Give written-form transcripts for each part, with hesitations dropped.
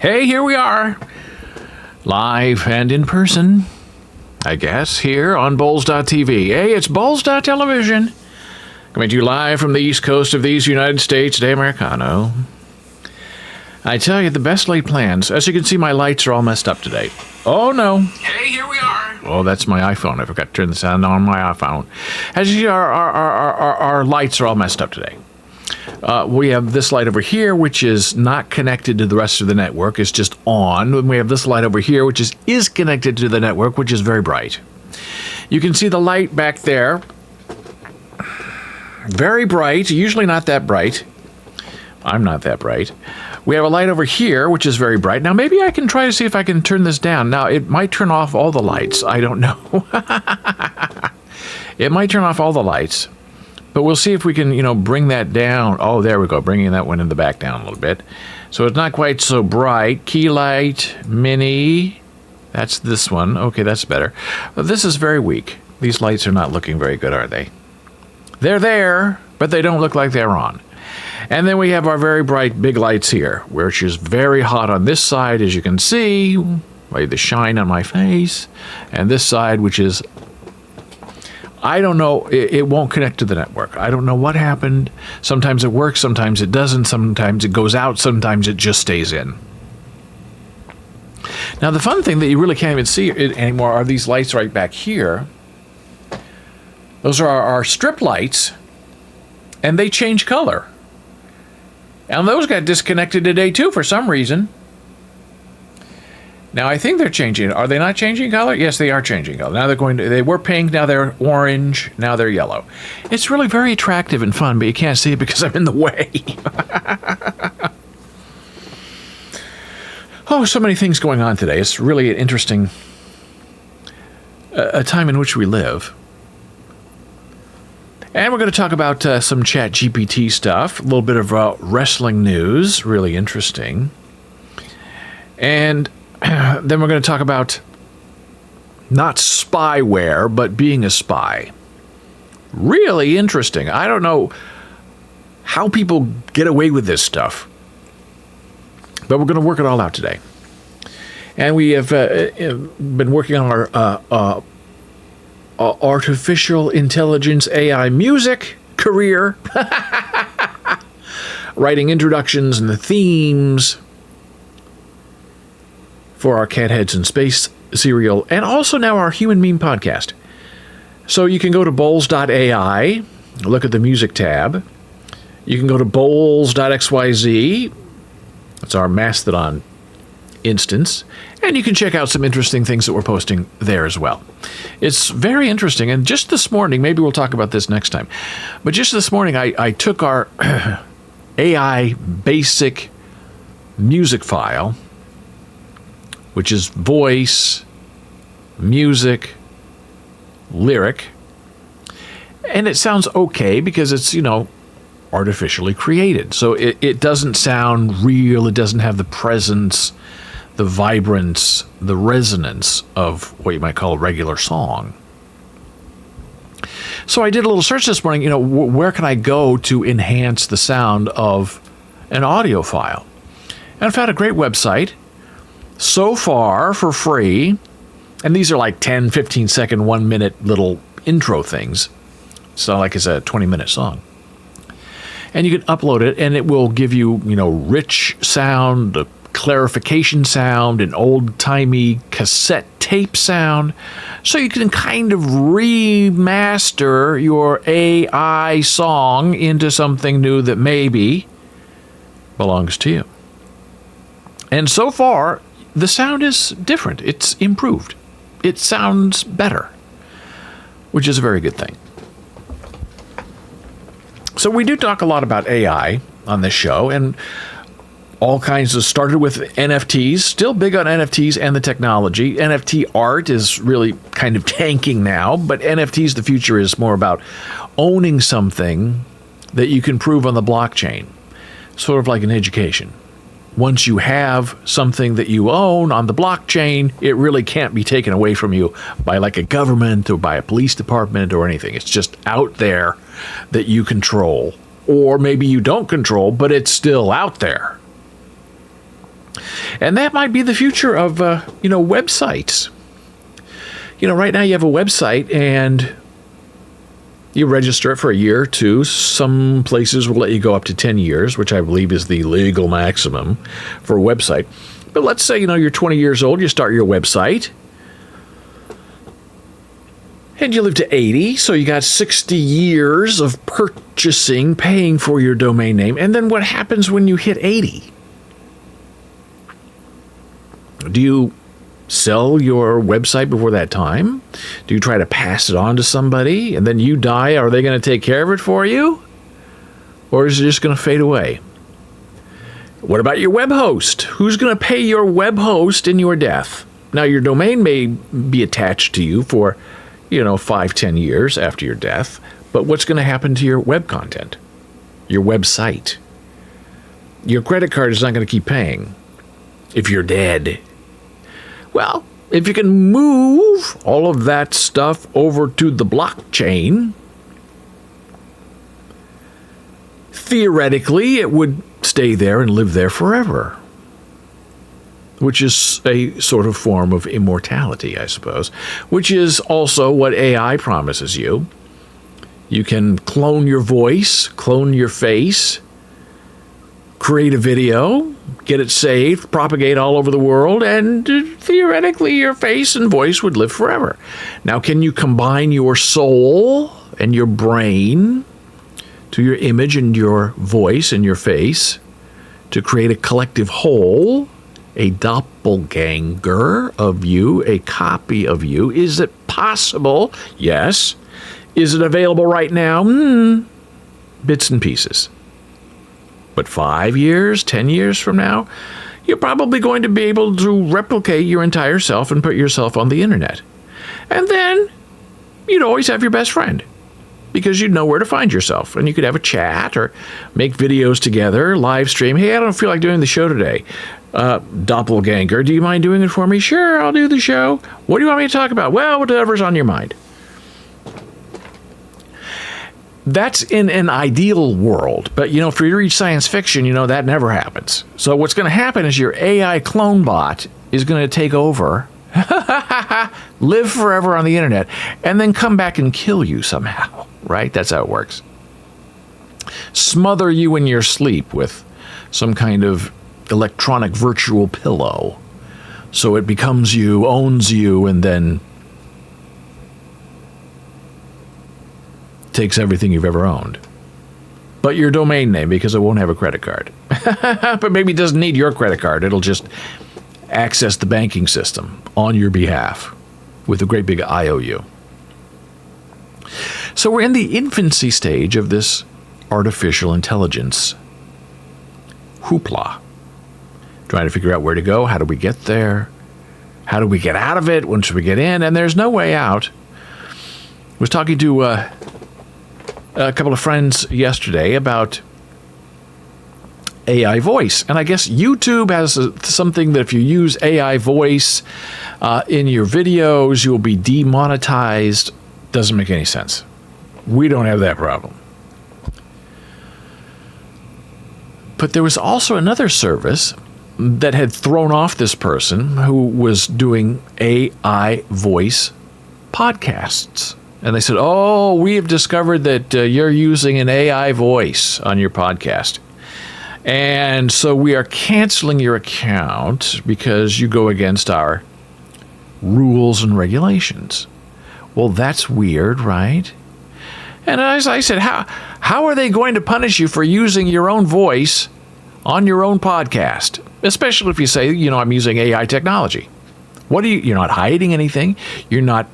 Hey, here we are. Live and in person, I guess, here on Bowls.tv. Hey, it's Bowls.television. Coming to you live from the east coast of these United States de Americano. I tell you, the best laid plans. As you can see, my lights are all messed up today. Oh, no. Hey, here we are. Oh, that's my iPhone. I forgot to turn the sound on my iPhone. As you see, our lights are all messed up today. We have this light over here, which is not connected to the rest of the network. It's just on. And we have this light over here, which is connected to the network, which is very bright. You can see the light back there. Very bright. Usually not that bright. I'm not that bright. We have a light over here, which is very bright. Now, maybe I can try to see if I can turn this down. Now, it might turn off all the lights. I don't know. It might turn off all the lights. But we'll see if we can, bring that down. Oh, there we go. Bringing that one in the back down a little bit. So it's not quite so bright. Key light, mini. That's this one. Okay, that's better. But this is very weak. These lights are not looking very good, are they? They're there, but they don't look like they're on. And then we have our very bright big lights here, which is very hot on this side, as you can see, by the shine on my face. And this side, which is, I don't know, it won't connect to the network. I don't know what happened. Sometimes it works, sometimes it doesn't, sometimes it goes out, sometimes it just stays in. Now, the fun thing that you really can't even see anymore are these lights right back here. Those are our strip lights, and they change color. And those got disconnected today, too, for some reason. Now, I think they're changing. Are they not changing color? Yes, they are changing color. Now they were pink, now they're orange, now they're yellow. It's really very attractive and fun, but you can't see it because I'm in the way. Oh, so many things going on today. It's really an interesting a time in which we live. And we're going to talk about some ChatGPT stuff, a little bit of wrestling news, really interesting. And then we're going to talk about not spyware, but being a spy. Really interesting. I don't know how people get away with this stuff, but we're going to work it all out today. And we have been working on our artificial intelligence AI music career, writing introductions and the themes for our Cat Heads in Space serial, and also now our Human Meme podcast. So you can go to bowls.ai, look at the music tab. You can go to bowls.xyz, that's our Mastodon instance, and you can check out some interesting things that we're posting there as well. It's very interesting, and just this morning, maybe we'll talk about this next time, but just this morning I took our AI basic music file, which is voice, music, lyric, and it sounds okay because it's, artificially created. So it doesn't sound real, it doesn't have the presence, the vibrance, the resonance of what you might call a regular song. So I did a little search this morning, where can I go to enhance the sound of an audio file? And I found a great website, so far for free, and these are like 10, 15 second, 1 minute little intro things. It's not like it's a 20-minute song. And you can upload it, and it will give you, rich sound, a clarification sound, an old-timey cassette tape sound, so you can kind of remaster your AI song into something new that maybe belongs to you. And so far, the sound is different. It's improved. It sounds better, which is a very good thing. So we do talk a lot about AI on this show, and all kinds of started with NFTs, still big on NFTs and the technology. NFT art is really kind of tanking now, but NFTs, the future is more about owning something that you can prove on the blockchain, sort of like in education. Once you have something that you own on the blockchain, it really can't be taken away from you by like a government or by a police department or anything. It's just out there that you control. Or maybe you don't control, but it's still out there. And that might be the future of, websites. Right now you have a website and you register it for a year or two. Some places will let you go up to 10 years, which I believe is the legal maximum for a website. But let's say, you're 20 years old, you start your website, and you live to 80, so you got 60 years of paying for your domain name. And then what happens when you hit 80? Do you sell your website before that time? Do you try to pass it on to somebody, and then you die? Are they going to take care of it for you? Or is it just going to fade away? What about your web host? Who's going to pay your web host in your death? Now, your domain may be attached to you for, 5-10 years after your death, but what's going to happen to your web content, your website? Your credit card is not going to keep paying if you're dead. Well, if you can move all of that stuff over to the blockchain, theoretically, it would stay there and live there forever, which is a sort of form of immortality, I suppose, which is also what AI promises you. You can clone your voice, clone your face, create a video, get it saved, propagate all over the world, and theoretically your face and voice would live forever. Now, can you combine your soul and your brain to your image and your voice and your face to create a collective whole, a doppelganger of you, a copy of you? Is it possible? Yes. Is it available right now? Bits and pieces. But 5 years, 10 years from now, you're probably going to be able to replicate your entire self and put yourself on the internet. And then you'd always have your best friend, because you'd know where to find yourself. And you could have a chat or make videos together, live stream. Hey, I don't feel like doing the show today. Doppelganger, do you mind doing it for me? Sure, I'll do the show. What do you want me to talk about? Well, whatever's on your mind. That's in an ideal world. But, if you read science fiction, that never happens. So what's going to happen is your AI clone bot is going to take over, live forever on the internet, and then come back and kill you somehow, right? That's how it works. Smother you in your sleep with some kind of electronic virtual pillow. So it becomes you, owns you, and then takes everything you've ever owned. But your domain name, because it won't have a credit card. But maybe it doesn't need your credit card. It'll just access the banking system on your behalf with a great big IOU. So we're in the infancy stage of this artificial intelligence hoopla. Trying to figure out where to go. How do we get there? How do we get out of it once we get in? And there's no way out. I was talking to a couple of friends yesterday about AI voice. And I guess YouTube has something that if you use AI voice in your videos, you'll be demonetized. Doesn't make any sense. We don't have that problem. But there was also another service that had thrown off this person who was doing AI voice podcasts. And they said, oh, we have discovered that you're using an AI voice on your podcast. And so we are canceling your account because you go against our rules and regulations. Well, that's weird, right? And as I said, how are they going to punish you for using your own voice on your own podcast? Especially if you say, I'm using AI technology. You're not hiding anything. You're not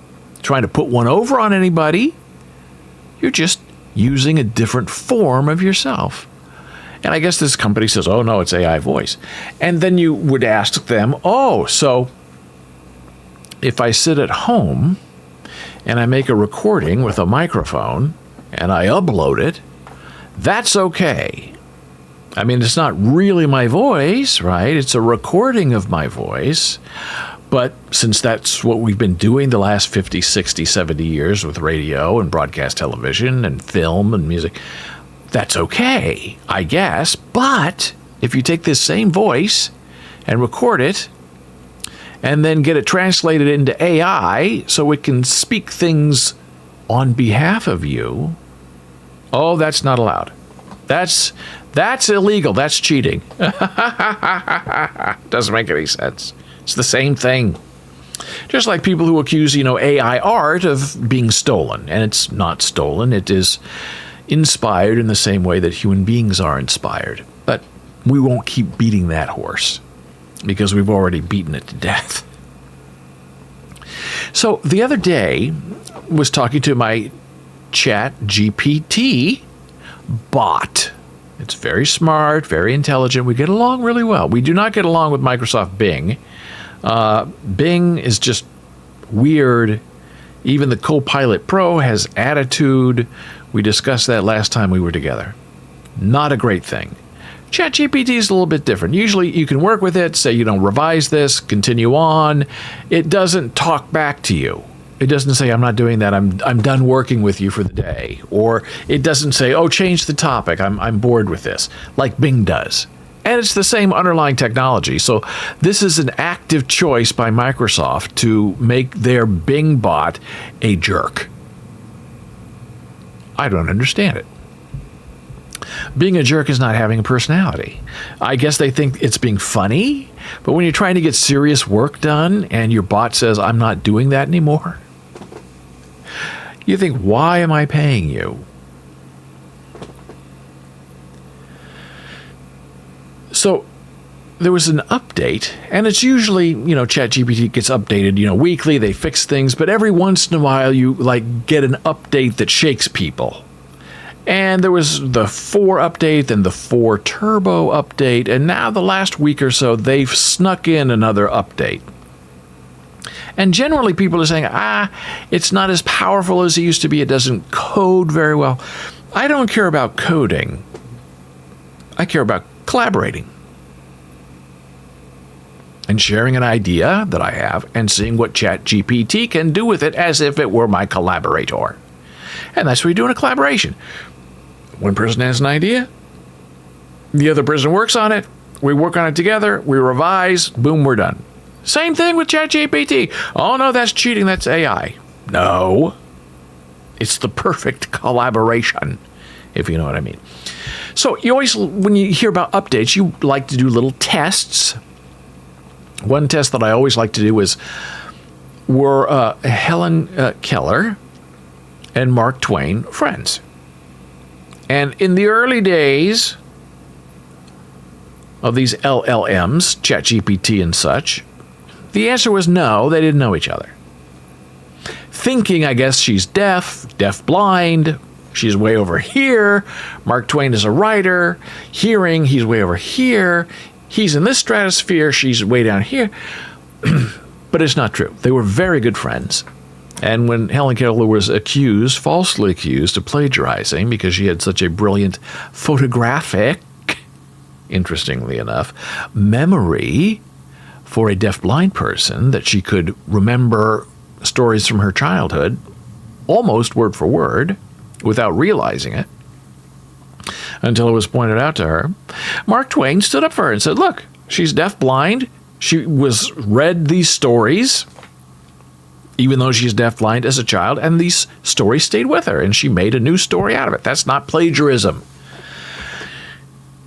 trying to put one over on anybody. You're just using a different form of yourself. And I guess this company says, oh, no, it's AI voice. And then you would ask them, oh, so if I sit at home and I make a recording with a microphone and I upload it, that's okay. I mean, it's not really my voice, right? It's a recording of my voice. But since that's what we've been doing the last 50, 60, 70 years with radio and broadcast television and film and music, that's okay, I guess. But if you take this same voice and record it and then get it translated into AI so it can speak things on behalf of you, oh, that's not allowed. That's illegal. That's cheating. Doesn't make any sense. It's the same thing. Just like people who accuse, AI art of being stolen, and it's not stolen. It is inspired in the same way that human beings are inspired. But we won't keep beating that horse because we've already beaten it to death. So the other day was talking to my ChatGPT bot. It's very smart, very intelligent. We get along really well. We do not get along with Microsoft Bing. Bing is just weird. Even the Copilot Pro has attitude. We discussed that last time we were together. Not a great thing. ChatGPT is a little bit different. Usually you can work with it, say, revise this, continue on. It doesn't talk back to you. It doesn't say, I'm not doing that. I'm done working with you for the day. Or it doesn't say, oh, change the topic. I'm bored with this, like Bing does. And it's the same underlying technology. So this is an active choice by Microsoft to make their Bing bot a jerk. I don't understand it. Being a jerk is not having a personality. I guess they think it's being funny, but when you're trying to get serious work done and your bot says, I'm not doing that anymore, you think, why am I paying you? So there was an update, and it's usually, ChatGPT gets updated, weekly, they fix things, but every once in a while you get an update that shakes people. And there was the 4 update and the 4 turbo update, and now the last week or so they've snuck in another update. And generally people are saying, it's not as powerful as it used to be. It doesn't code very well. I don't care about coding. I care about collaborating and sharing an idea that I have and seeing what ChatGPT can do with it as if it were my collaborator. And that's what we do in a collaboration. One person has an idea, the other person works on it, we work on it together, we revise, boom, we're done. Same thing with ChatGPT. Oh no, that's cheating, that's AI. No, it's the perfect collaboration, if you know what I mean. So you always, when you hear about updates, you like to do little tests. One test that I always like to do is, were Helen Keller and Mark Twain friends? And in the early days of these LLMs, ChatGPT and such, the answer was no, they didn't know each other. Thinking, I guess, she's deaf-blind, she's way over here. Mark Twain is a writer. Hearing, he's way over here. He's in this stratosphere, she's way down here. But it's not true. They were very good friends. And when Helen Keller was falsely accused of plagiarizing because she had such a brilliant photographic, interestingly enough, memory for a deaf-blind person, that she could remember stories from her childhood almost word for word without realizing it, until it was pointed out to her, Mark Twain stood up for her and said, look, she's deaf-blind. She read these stories even though she's deafblind as a child, and these stories stayed with her, and she made a new story out of it. That's not plagiarism.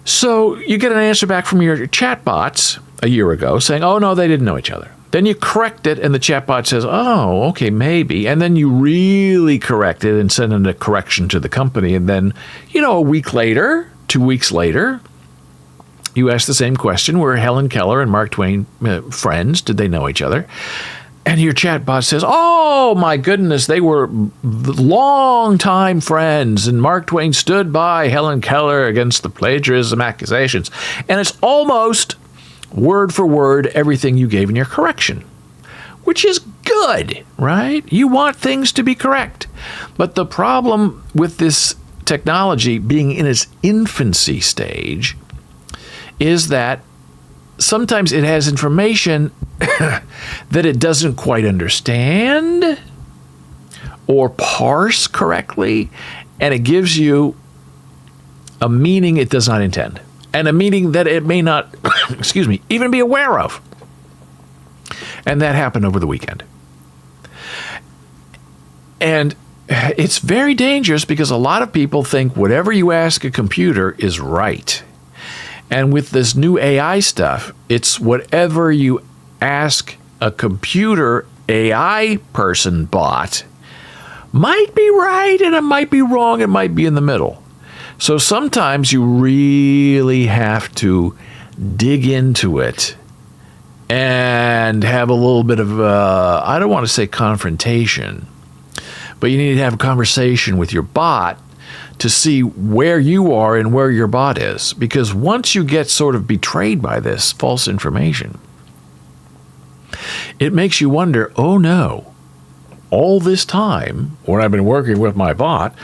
So you get an answer back from your chatbots a year ago saying, oh, no, they didn't know each other. Then you correct it, and the chatbot says, oh, okay, maybe. And then you really correct it and send in a correction to the company. And then, a week later, 2 weeks later, you ask the same question, were Helen Keller and Mark Twain friends? Did they know each other? And your chatbot says, oh, my goodness, they were long-time friends, and Mark Twain stood by Helen Keller against the plagiarism accusations. And it's almost word for word everything you gave in your correction, which is good, right? You want things to be correct. But the problem with this technology being in its infancy stage is that sometimes it has information that it doesn't quite understand or parse correctly, and it gives you a meaning it does not intend. and a meaning that it may not, excuse me, even be aware of. And that happened over the weekend. And it's very dangerous because a lot of people think whatever you ask a computer is right. And with this new AI stuff, it's whatever you ask a computer AI person bot might be right and it might be wrong, it might be in the middle. So sometimes you really have to dig into it and have a little bit of, I don't want to say confrontation, but you need to have a conversation with your bot to see where you are and where your bot is. Because once you get sort of betrayed by this false information, it makes you wonder, oh no, all this time when I've been working with my bot,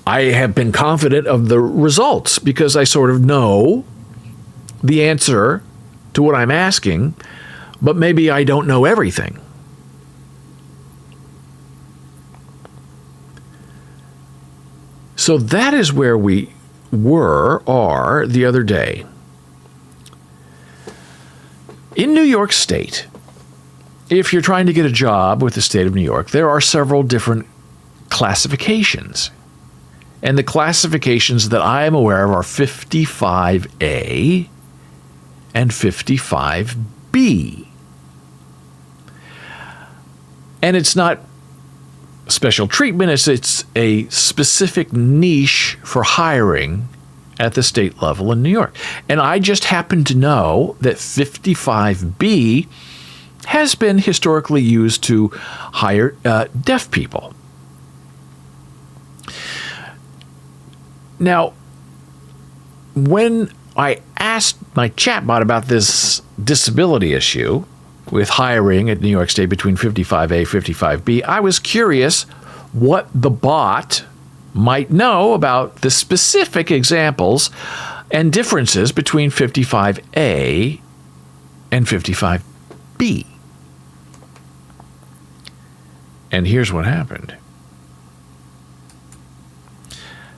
I have been confident of the results because I sort of know the answer to what I'm asking, but maybe I don't know everything. So that is where we are the other day. In New York State, if you're trying to get a job with the state of New York, there are several different classifications. And the classifications that I am aware of are 55A and 55B. And it's not special treatment, it's a specific niche for hiring at the state level in New York. And I just happen to know that 55B has been historically used to hire deaf people. Now, when I asked my chatbot about this disability issue with hiring at New York State between 55A and 55B, I was curious what the bot might know about the specific examples and differences between 55A and 55B. And here's what happened.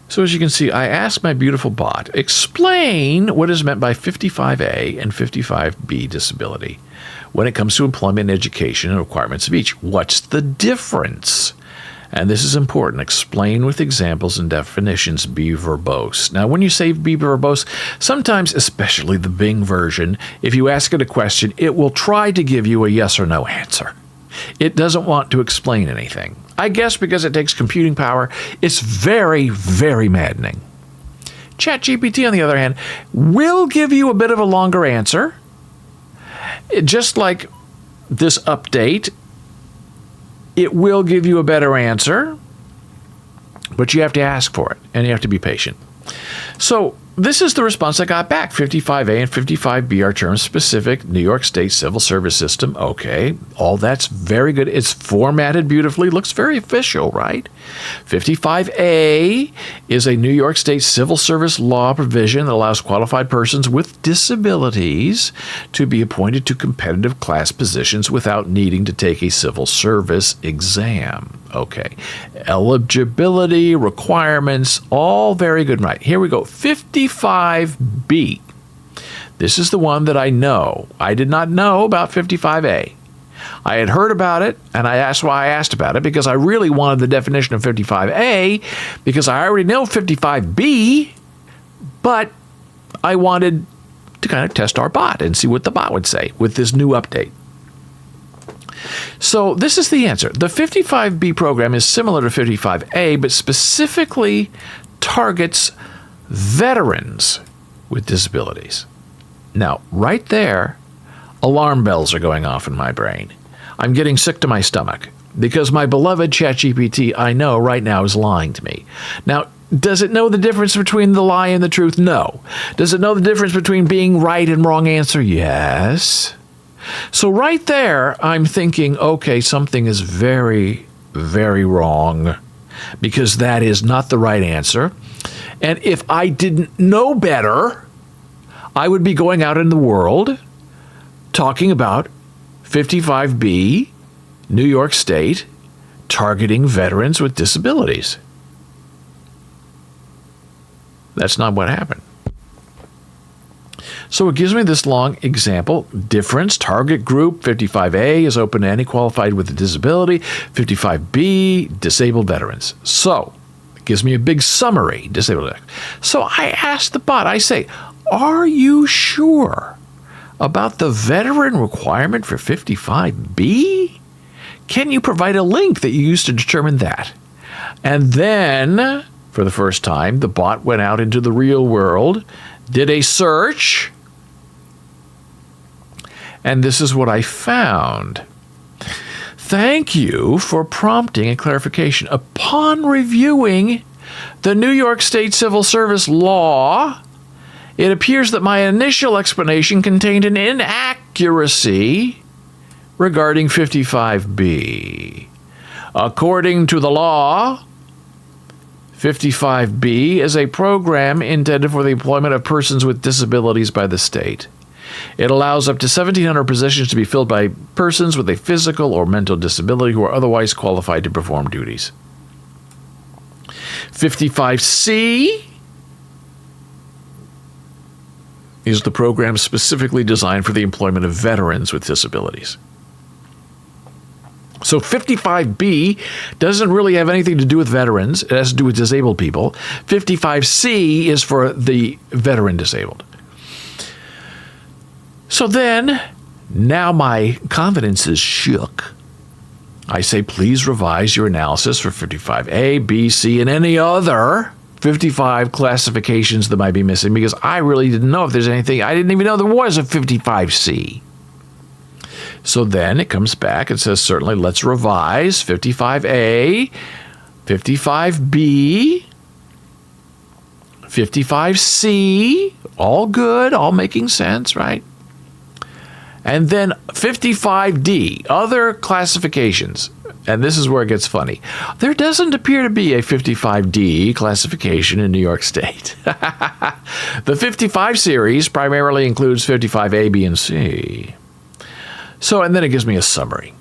So as you can see, I asked my beautiful bot, explain what is meant by 55A and 55B disability when it comes to employment and education and requirements of each. What's the difference? And this is important. Explain with examples and definitions. Be verbose. Now, when you say be verbose, sometimes, especially the Bing version, if you ask it a question, it will try to give you a yes or no answer. It doesn't want to explain anything. I guess because it takes computing power, it's very, very maddening. ChatGPT, on the other hand, will give you a bit of a longer answer. Just like this update, it will give you a better answer, but you have to ask for it, and you have to be patient. So this is the response I got back. 55A and 55B are term-specific New York State civil service system. Okay, all that's very good. It's formatted beautifully. Looks very official, right? 55A is a New York State civil service law provision that allows qualified persons with disabilities to be appointed to competitive class positions without needing to take a civil service exam. Okay, eligibility, requirements, all very good. Right, here we go. 55B. This is the one that I know. I did not know about 55A. I had heard about it, and that's why I asked about it, because I really wanted the definition of 55A, because I already know 55B, but I wanted to kind of test our bot and see what the bot would say with this new update. So this is the answer. The 55B program is similar to 55A, but specifically targets veterans with disabilities. Now, right there, alarm bells are going off in my brain. I'm getting sick to my stomach because my beloved ChatGPT, I know right now, is lying to me. Now, does it know the difference between the lie and the truth? No. Does it know the difference between being right and wrong answer? Yes. So right there, I'm thinking, okay, something is very, very wrong because that is not the right answer. And if I didn't know better, I would be going out in the world talking about 55B, New York State, targeting veterans with disabilities. That's not what happened. So it gives me this long example. Difference, target group, 55A is open to any qualified with a disability. 55B, disabled veterans. So it gives me a big summary, disabled. So I asked the bot, I say, are you sure about the veteran requirement for 55B? Can you provide a link that you used to determine that? And then, for the first time, the bot went out into the real world, did a search, and this is what I found. Thank you for prompting a clarification. Upon reviewing the New York State Civil Service law, it appears that my initial explanation contained an inaccuracy regarding 55B. According to the law, 55B is a program intended for the employment of persons with disabilities by the state. It allows up to 1,700 positions to be filled by persons with a physical or mental disability who are otherwise qualified to perform duties. 55C is the program specifically designed for the employment of veterans with disabilities. So 55B doesn't really have anything to do with veterans. It has to do with disabled people. 55C is for the veteran disabled. So then, now my confidence is shook. I say, please revise your analysis for 55A, B, C, and any other 55 classifications that might be missing, because I really didn't know if there's anything. I didn't even know there was a 55C. So then it comes back and says, certainly, let's revise 55A, 55B, 55C, all good, all making sense, right? And then 55D, other classifications. And this is where it gets funny. There doesn't appear to be a 55D classification in New York State. The 55 series primarily includes 55A, B, and C. So, and then it gives me a summary.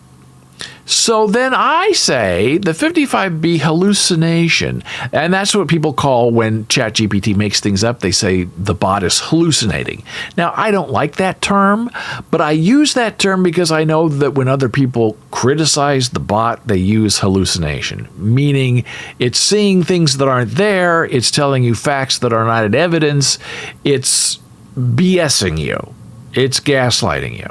So then I say the 55B hallucination, and that's what people call when ChatGPT makes things up. They say the bot is hallucinating. Now, I don't like that term, but I use that term because I know that when other people criticize the bot, they use hallucination, meaning it's seeing things that aren't there, it's telling you facts that are not in evidence, it's BSing you, it's gaslighting you.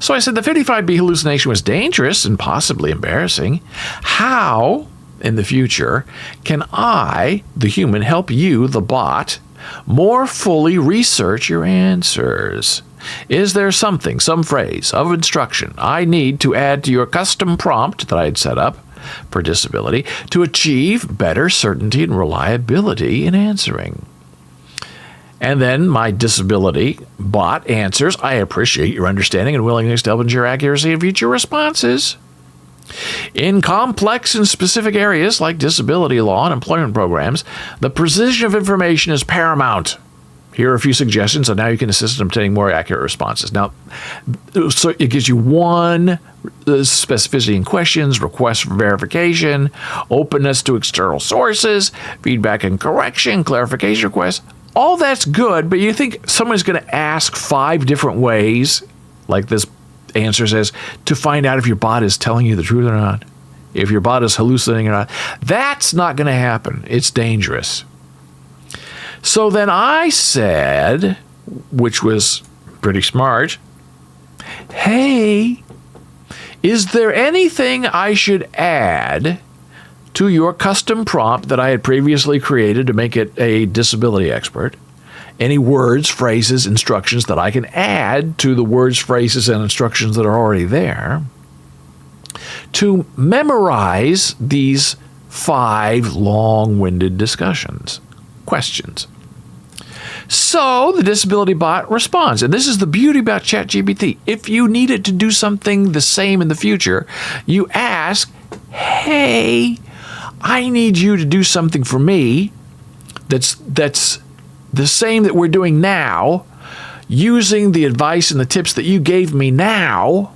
So I said the 55B hallucination was dangerous and possibly embarrassing. How, in the future, can I, the human, help you, the bot, more fully research your answers? Is there something, some phrase of instruction I need to add to your custom prompt that I had set up for disability to achieve better certainty and reliability in answering? And then my disability bot answers, I appreciate your understanding and willingness to help ensure accuracy in future responses. In complex and specific areas like disability law and employment programs, the precision of information is paramount. Here are a few suggestions on how you can assist in obtaining more accurate responses. Now, so it gives you one specificity in questions, requests for verification, openness to external sources, feedback and correction, clarification requests. All that's good, but you think someone's going to ask 5 different ways, like this answer says, to find out if your bot is telling you the truth or not, if your bot is hallucinating or not. That's not going to happen. It's dangerous. So then I said, which was pretty smart, hey, is there anything I should add to your custom prompt that I had previously created to make it a disability expert? Any words, phrases, instructions that I can add to the words, phrases, and instructions that are already there to memorize these 5 long-winded questions. So the disability bot responds. And this is the beauty about ChatGPT. If you need it to do something the same in the future, you ask, hey, I need you to do something for me that's the same that we're doing now, using the advice and the tips that you gave me now,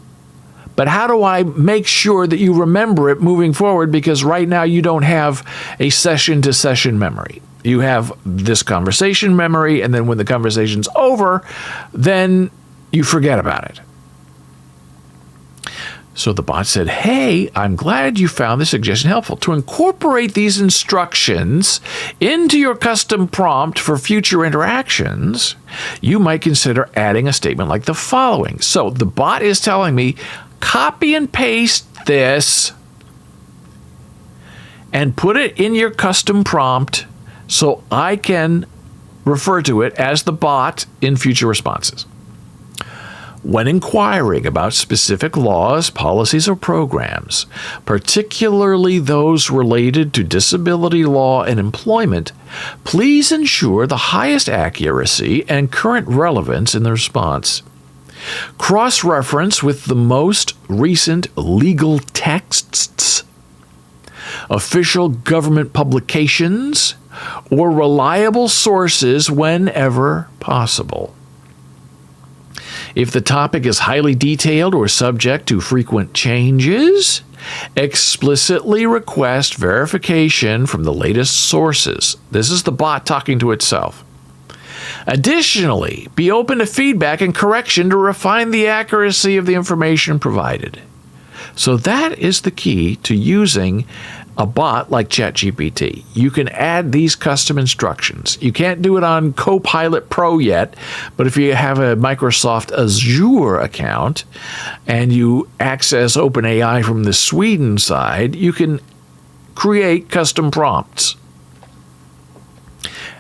but how do I make sure that you remember it moving forward, because right now you don't have a session-to-session memory. You have this conversation memory, and then when the conversation's over, then you forget about it. So the bot said, hey, I'm glad you found this suggestion helpful. To incorporate these instructions into your custom prompt for future interactions, you might consider adding a statement like the following. So the bot is telling me, copy and paste this and put it in your custom prompt so I can refer to it as the bot in future responses. When inquiring about specific laws, policies, or programs, particularly those related to disability law and employment, please ensure the highest accuracy and current relevance in the response. Cross-reference with the most recent legal texts, official government publications, or reliable sources whenever possible. If the topic is highly detailed or subject to frequent changes, explicitly request verification from the latest sources. This is the bot talking to itself. Additionally, be open to feedback and correction to refine the accuracy of the information provided. So that is the key to using a bot like ChatGPT. You can add these custom instructions. You can't do it on Copilot Pro yet, but if you have a Microsoft Azure account and you access OpenAI from the Sweden side, you can create custom prompts.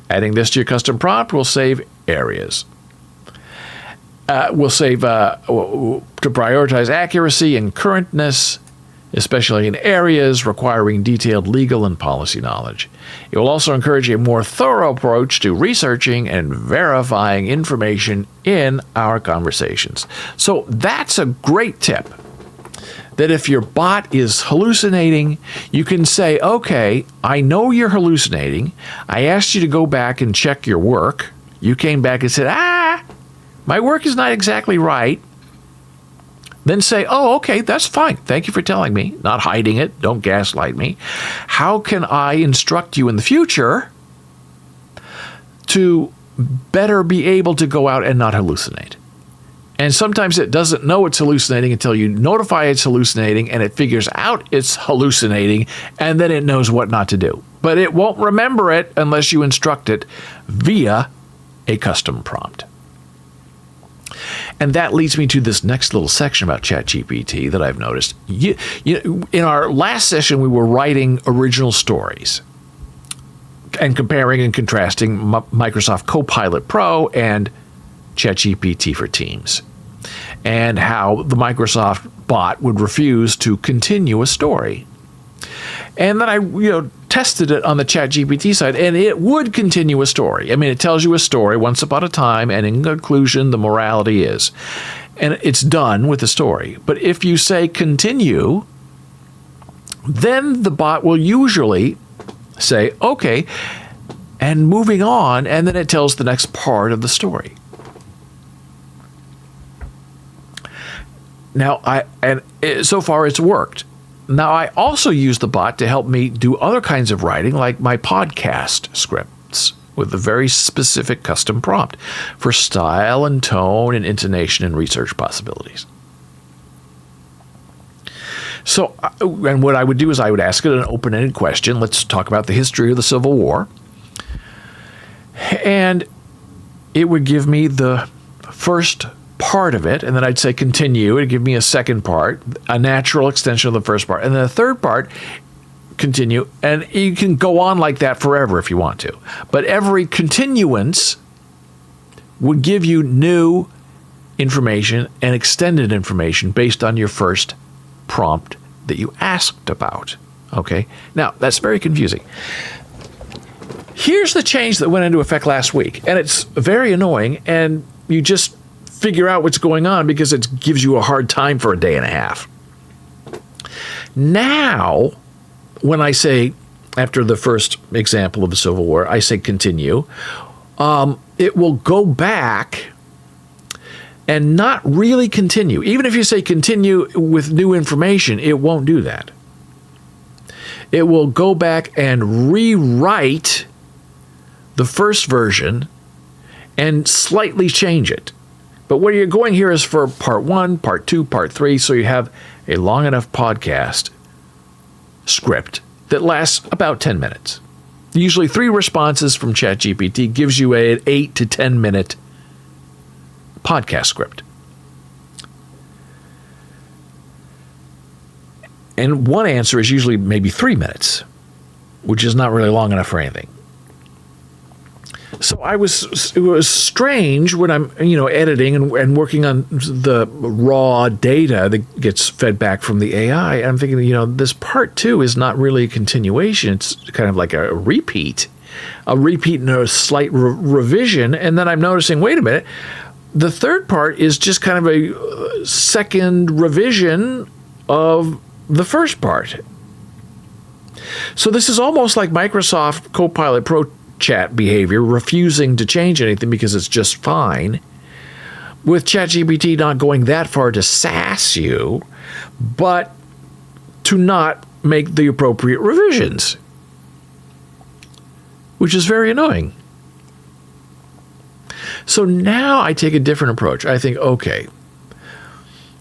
Adding this to your custom prompt will save areas. Will save to prioritize accuracy and currentness, especially in areas requiring detailed legal and policy knowledge. It will also encourage a more thorough approach to researching and verifying information in our conversations. So that's a great tip, that if your bot is hallucinating, you can say, okay, I know you're hallucinating. I asked you to go back and check your work. You came back and said, my work is not exactly right. Then say, oh, okay, that's fine. Thank you for telling me. Not hiding it. Don't gaslight me. How can I instruct you in the future to better be able to go out and not hallucinate? And sometimes it doesn't know it's hallucinating until you notify it's hallucinating, and it figures out it's hallucinating, and then it knows what not to do. But it won't remember it unless you instruct it via a custom prompt. And that leads me to this next little section about ChatGPT that I've noticed. In our last session, we were writing original stories and comparing and contrasting Microsoft Copilot Pro and ChatGPT for Teams, and how the Microsoft bot would refuse to continue a story. And then I tested it on the ChatGPT side, and it would continue a story. I mean, it tells you a story once upon a time, and in conclusion, the morality is. And it's done with the story. But if you say continue, then the bot will usually say, okay, and moving on, and then it tells the next part of the story. Now, so far it's worked. Now, I also use the bot to help me do other kinds of writing, like my podcast scripts, with a very specific custom prompt for style and tone and intonation and research possibilities. So, and what I would do is I would ask it an open-ended question. Let's talk about the history of the Civil War. And it would give me the first part of it, and then I'd say continue. It'd give me a second part, a natural extension of the first part, and then the third part, continue. And you can go on like that forever if you want to. But every continuance would give you new information and extended information based on your first prompt that you asked about. Okay? Now, that's very confusing. Here's the change that went into effect last week, and it's very annoying, and you just figure out what's going on because it gives you a hard time for a day and a half. Now, when I say, after the first example of the Civil War, I say continue, it will go back and not really continue. Even if you say continue with new information, it won't do that. It will go back and rewrite the first version and slightly change it. But what you're going here is for part 1, part 2, part 3, so you have a long enough podcast script that lasts about 10 minutes. Usually 3 responses from ChatGPT gives you an 8 to 10 minute podcast script. And one answer is usually maybe 3 minutes, which is not really long enough for anything. So it was strange when I'm, editing and working on the raw data that gets fed back from the AI. I'm thinking, this part 2 is not really a continuation. It's kind of like a repeat and a slight revision. And then I'm noticing, wait a minute, the third part is just kind of a second revision of the first part. So this is almost like Microsoft Copilot Pro Chat behavior, refusing to change anything because it's just fine, with ChatGPT not going that far to sass you, but to not make the appropriate revisions, which is very annoying. So now I take a different approach. I think, okay,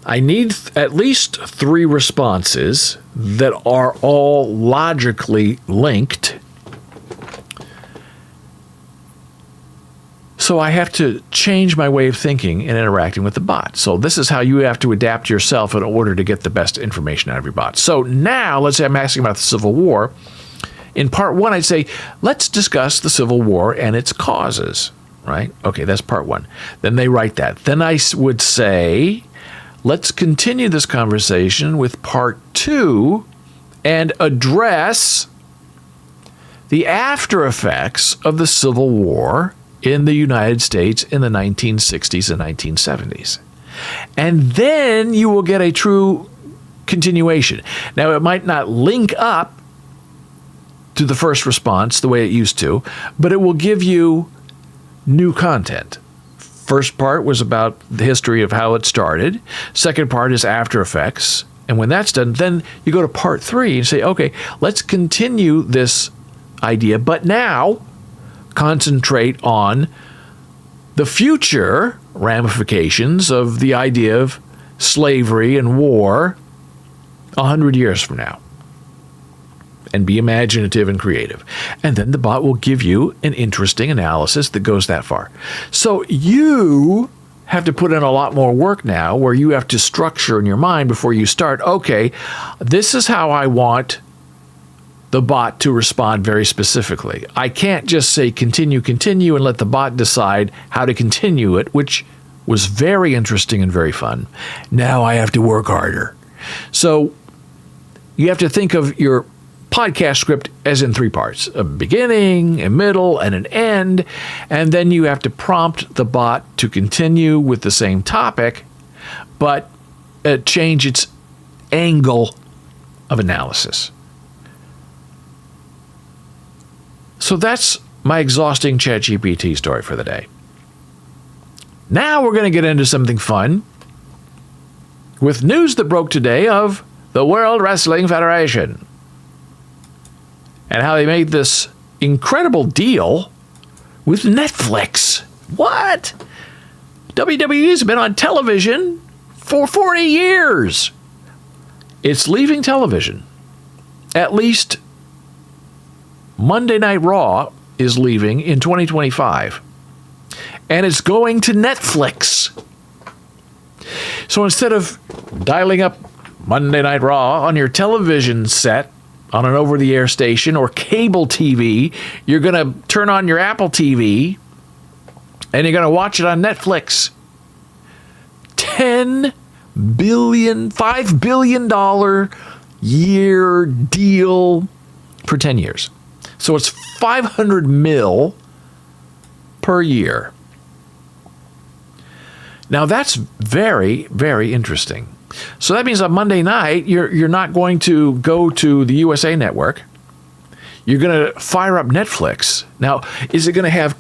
I need at least 3 responses that are all logically linked. So I have to change my way of thinking and interacting with the bot. So this is how you have to adapt yourself in order to get the best information out of your bot. So now, let's say I'm asking about the Civil War. In part 1, I'd say, let's discuss the Civil War and its causes, right? Okay, that's part 1. Then they write that. Then I would say, let's continue this conversation with part 2 and address the after effects of the Civil War in the United States in the 1960s and 1970s. And then you will get a true continuation. Now, it might not link up to the first response the way it used to, but it will give you new content. First part was about the history of how it started. Second part is after effects. And when that's done, then you go to part 3 and say, okay, let's continue this idea, but now concentrate on the future ramifications of the idea of slavery and war 100 years from now. And be imaginative and creative. And then the bot will give you an interesting analysis that goes that far. So you have to put in a lot more work now, where you have to structure in your mind before you start, okay, this is how I want the bot to respond very specifically. I can't just say continue, and let the bot decide how to continue it, which was very interesting and very fun. Now I have to work harder. So you have to think of your podcast script as in 3 parts: a beginning, a middle, and an end. And then you have to prompt the bot to continue with the same topic, but change its angle of analysis. So that's my exhausting ChatGPT story for the day. Now we're going to get into something fun with news that broke today of the World Wrestling Federation and how they made this incredible deal with Netflix. What? WWE's been on television for 40 years. It's leaving television. At least Monday Night Raw is leaving in 2025. And it's going to Netflix. So instead of dialing up Monday Night Raw on your television set on an over-the-air station or cable TV, you're going to turn on your Apple TV and you're going to watch it on Netflix. $5 billion year deal for 10 years. So it's $500 million per year. Now that's very, very interesting. So that means on Monday night, you're not going to go to the USA Network. You're going to fire up Netflix. Now, is it going to have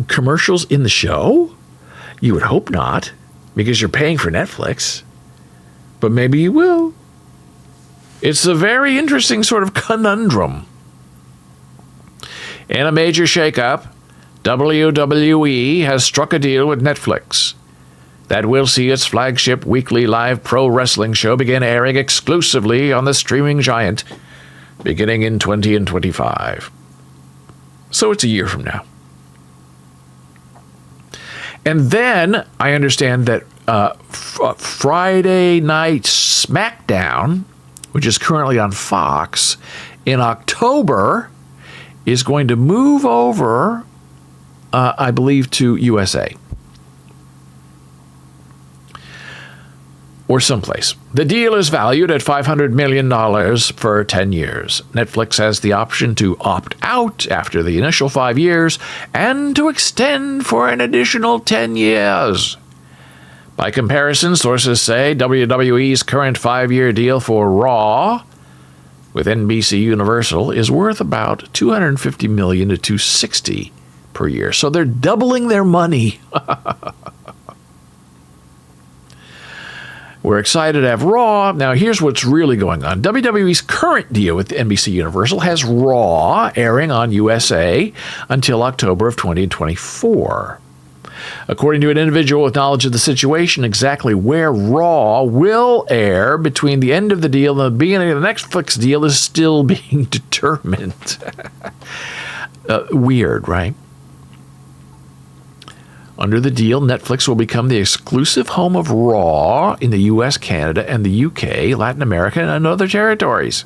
commercials in the show? You would hope not, because you're paying for Netflix. But maybe you will. It's a very interesting sort of conundrum. And a major shakeup WWE has struck a deal with Netflix that will see its flagship weekly live pro wrestling show begin airing exclusively on the streaming giant beginning in 2025. So it's a year from now. And then I understand that Friday Night SmackDown, which is currently on Fox, in October is going to move over, I believe, to USA. Or someplace. The deal is valued at $500 million for 10 years. Netflix has the option to opt out after the initial 5 years and to extend for an additional 10 years. By comparison, sources say WWE's current 5-year deal for Raw with NBC Universal is worth about $250 million to $260 per year. So they're doubling their money. We're excited to have Raw. Now, here's what's really going on. WWE's current deal with NBC Universal has Raw airing on USA until October of 2024. According to an individual with knowledge of the situation, exactly where Raw will air between the end of the deal and the beginning of the Netflix deal is still being determined. Weird, right? Under the deal, Netflix will become the exclusive home of Raw in the US, Canada, and the UK, Latin America, and other territories.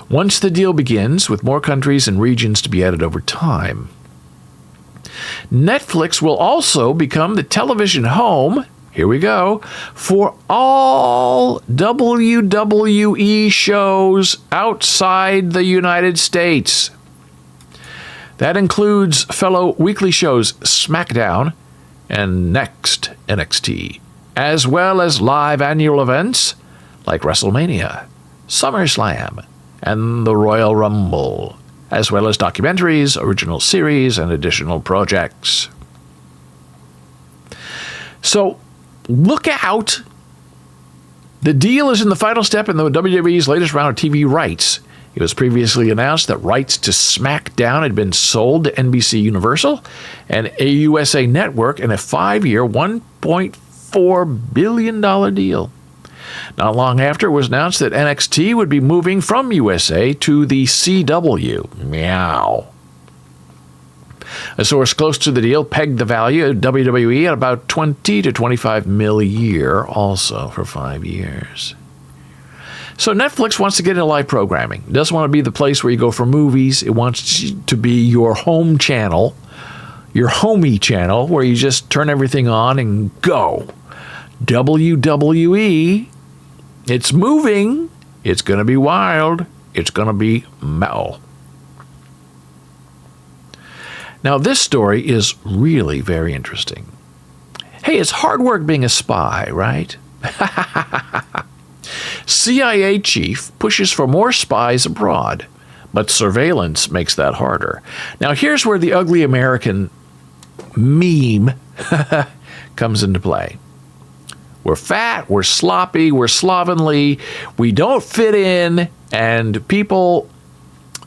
Once the deal begins, with more countries and regions to be added over time. Netflix will also become the television home, here we go, for all WWE shows outside the United States. That includes fellow weekly shows SmackDown and Next NXT, as well as live annual events like WrestleMania, SummerSlam, and the Royal Rumble, as well as documentaries, original series, and additional projects. So, look out. The deal is in the final step in the WWE's latest round of TV rights. It was previously announced that rights to SmackDown had been sold to NBC Universal and AUSA Network in a 5-year, $1.4 billion deal. Not long after, it was announced that NXT would be moving from USA to the CW. Meow. A source close to the deal pegged the value of WWE at about $20 to $25 million a year, also for 5 years. So Netflix wants to get into live programming. It doesn't want to be the place where you go for movies. It wants to be your home channel, your homey channel, where you just turn everything on and go. WWE, it's moving. It's going to be wild. It's going to be metal. Now, this story is really very interesting. Hey, it's hard work being a spy, right? CIA chief pushes for more spies abroad, but surveillance makes that harder. Now, here's where the ugly American meme comes into play. We're fat, we're sloppy, we're slovenly, we don't fit in, and people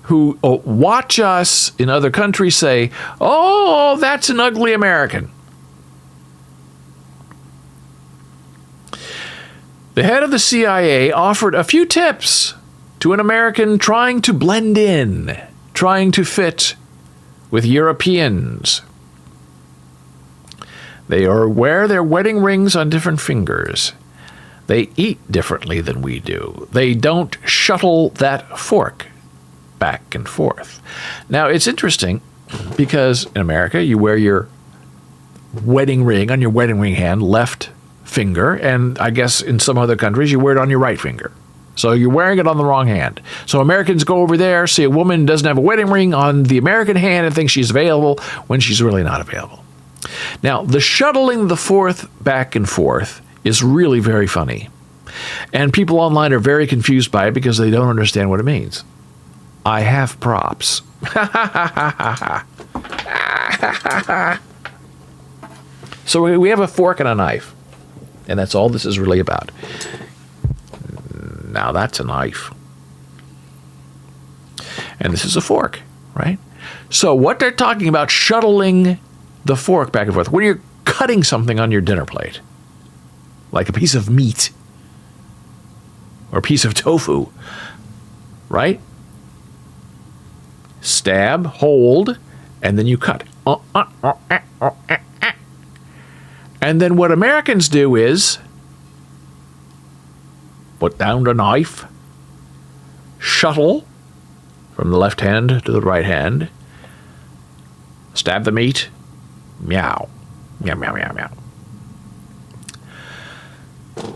who watch us in other countries say, "Oh, that's an ugly American." The head of the CIA offered a few tips to an American trying to blend in, trying to fit with Europeans. They wear their wedding rings on different fingers. They eat differently than we do. They don't shuttle that fork back and forth. Now, it's interesting because in America, you wear your wedding ring on your wedding ring hand, left finger, and I guess in some other countries, you wear it on your right finger. So you're wearing it on the wrong hand. So Americans go over there, see a woman doesn't have a wedding ring on the American hand and think she's available when she's really not available. Now, the shuttling the fourth back and forth is really very funny. And people online are very confused by it because they don't understand what it means. I have props. So we have a fork and a knife. And that's all this is really about. Now that's a knife. And this is a fork, right? So what they're talking about, shuttling the fork back and forth, when you're cutting something on your dinner plate, like a piece of meat or a piece of tofu, right? Stab, hold, and then you cut. And then what Americans do is put down the knife, shuttle from the left hand to the right hand, stab the meat, meow, meow, meow, meow, meow.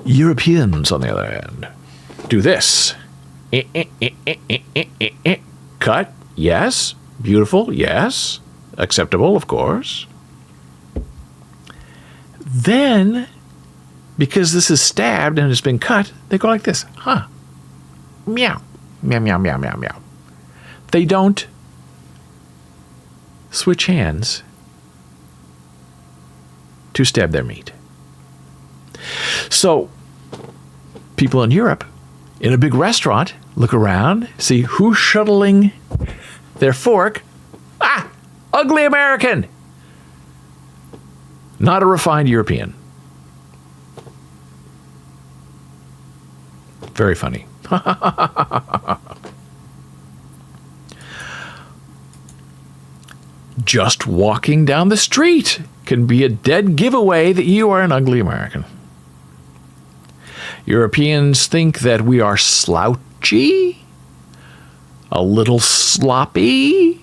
Europeans, on the other hand, do this. Cut, yes. Beautiful, yes. Acceptable, of course. Then, because this is stabbed and it's been cut, they go like this. Huh. Meow. Meow, meow, meow, meow, meow. They don't switch hands to stab their meat. So, people in Europe, in a big restaurant, look around, see who's shuttling their fork. Ah! Ugly American! Not a refined European. Very funny. Just walking down the street can be a dead giveaway that you are an ugly American. Europeans think that we are slouchy, a little sloppy,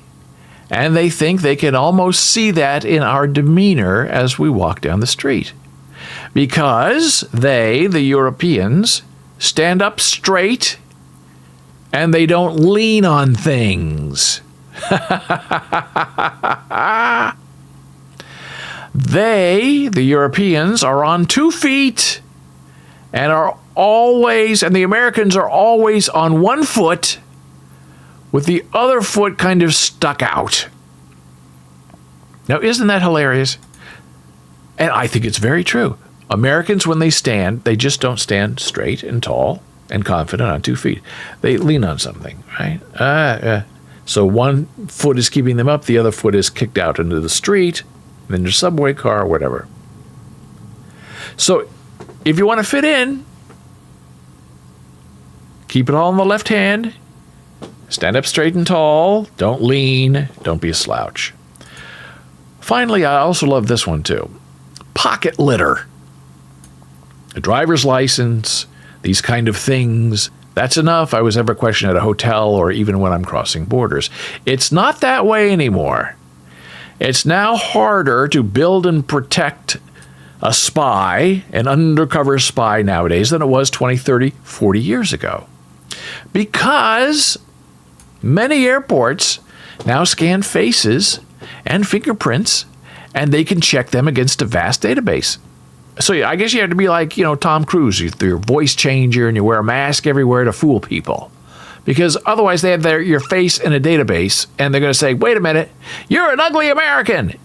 and they think they can almost see that in our demeanor as we walk down the street. Because they, the Europeans, stand up straight and they don't lean on things. They, the Europeans, are on 2 feet and the Americans are always on 1 foot with the other foot kind of stuck out. Now, isn't that hilarious? And I think it's very true. Americans, when they stand, they just don't stand straight and tall and confident on 2 feet. They lean on something, right? So 1 foot is keeping them up, the other foot is kicked out into the street, in their subway car, or whatever. So if you want to fit in, keep it all in the left hand, stand up straight and tall, don't lean, don't be a slouch. Finally, I also love this one too. Pocket litter. A driver's license, these kind of things. That's enough. I was ever questioned at a hotel or even when I'm crossing borders. It's not that way anymore. It's now harder to build and protect a spy, an undercover spy nowadays, than it was 20, 30, 40 years ago. Because many airports now scan faces and fingerprints, and they can check them against a vast database. So I guess you have to be like, Tom Cruise, your voice changer, and you wear a mask everywhere to fool people. Because otherwise they have your face in a database, and they're going to say, wait a minute, you're an ugly American.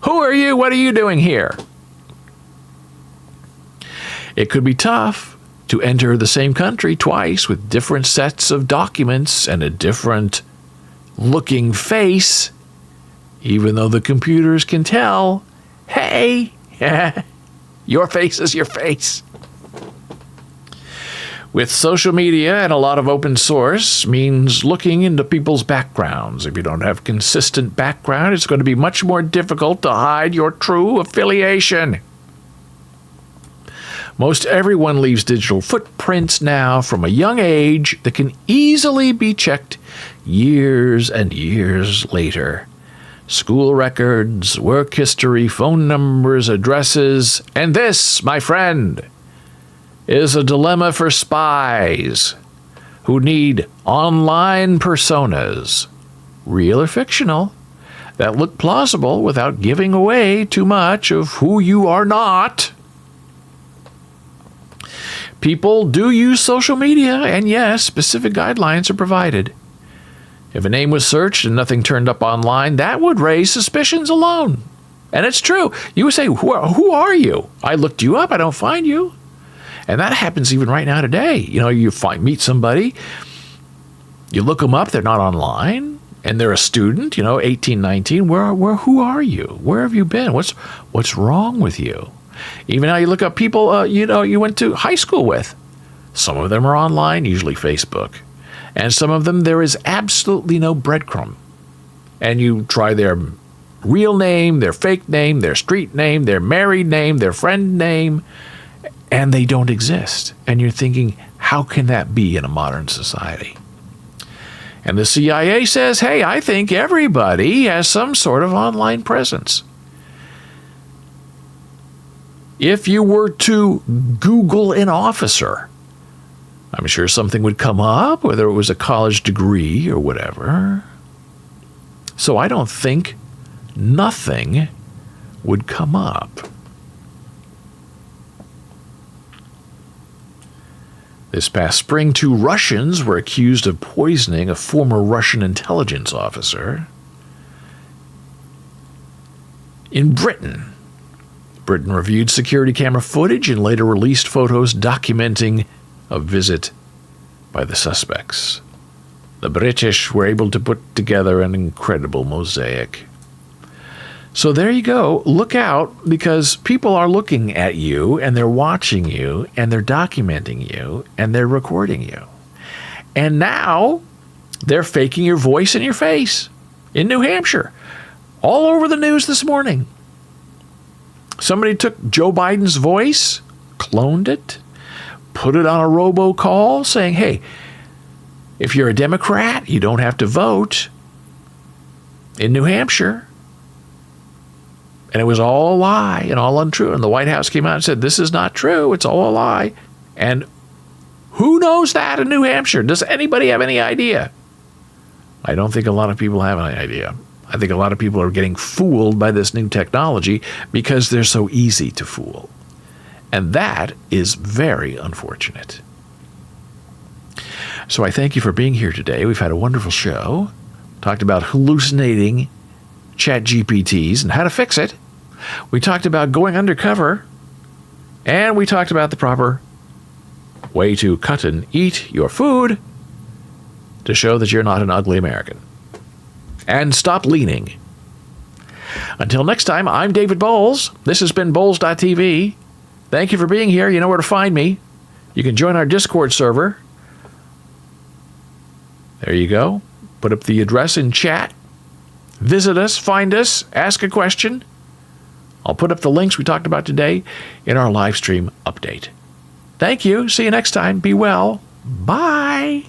Who are you? What are you doing here? It could be tough to enter the same country twice with different sets of documents and a different looking face, even though the computers can tell, hey, your face is your face. With social media and a lot of open source means looking into people's backgrounds. If you don't have consistent background, it's going to be much more difficult to hide your true affiliation. Most everyone leaves digital footprints now from a young age that can easily be checked years and years later. School records, work history, phone numbers, addresses, and this, my friend, is a dilemma for spies who need online personas, real or fictional, that look plausible without giving away too much of who you are not. People do use social media, and yes, specific guidelines are provided. If a name was searched and nothing turned up online, that would raise suspicions alone. And it's true. You would say, who are you? I looked you up, I don't find you. And that happens even right now today. You meet somebody, you look them up, they're not online. and they're a student, 18, 19, who are you? Where have you been? What's wrong with you? Even now you look up people, you went to high school with. Some of them are online, usually Facebook. And some of them, there is absolutely no breadcrumb. And you try their real name, their fake name, their street name, their married name, their friend name, and they don't exist. And you're thinking, how can that be in a modern society? And the CIA says, hey, I think everybody has some sort of online presence. If you were to Google an officer, I'm sure something would come up, whether it was a college degree or whatever. So I don't think nothing would come up. This past spring, 2 Russians were accused of poisoning a former Russian intelligence officer. In Britain, Britain reviewed security camera footage and later released photos documenting a visit by the suspects. The British were able to put together an incredible mosaic. So there you go. Look out, because people are looking at you, and they're watching you, and they're documenting you, and they're recording you. And now they're faking your voice and your face in New Hampshire. All over the news this morning. Somebody took Joe Biden's voice, cloned it, put it on a robocall saying, hey, if you're a Democrat, you don't have to vote in New Hampshire. And it was all a lie and all untrue. And the White House came out and said, this is not true. It's all a lie. And who knows that in New Hampshire? Does anybody have any idea? I don't think a lot of people have any idea. I think a lot of people are getting fooled by this new technology because they're so easy to fool. And that is very unfortunate. So I thank you for being here today. We've had a wonderful show. Talked about hallucinating ChatGPTs and how to fix it. We talked about going undercover. And we talked about the proper way to cut and eat your food to show that you're not an ugly American. And stop leaning. Until next time, I'm David Bowles. This has been Bowles.tv. Thank you for being here. You know where to find me. You can join our Discord server. There you go. Put up the address in chat. Visit us, find us, ask a question. I'll put up the links we talked about today in our live stream update. Thank you. See you next time. Be well. Bye.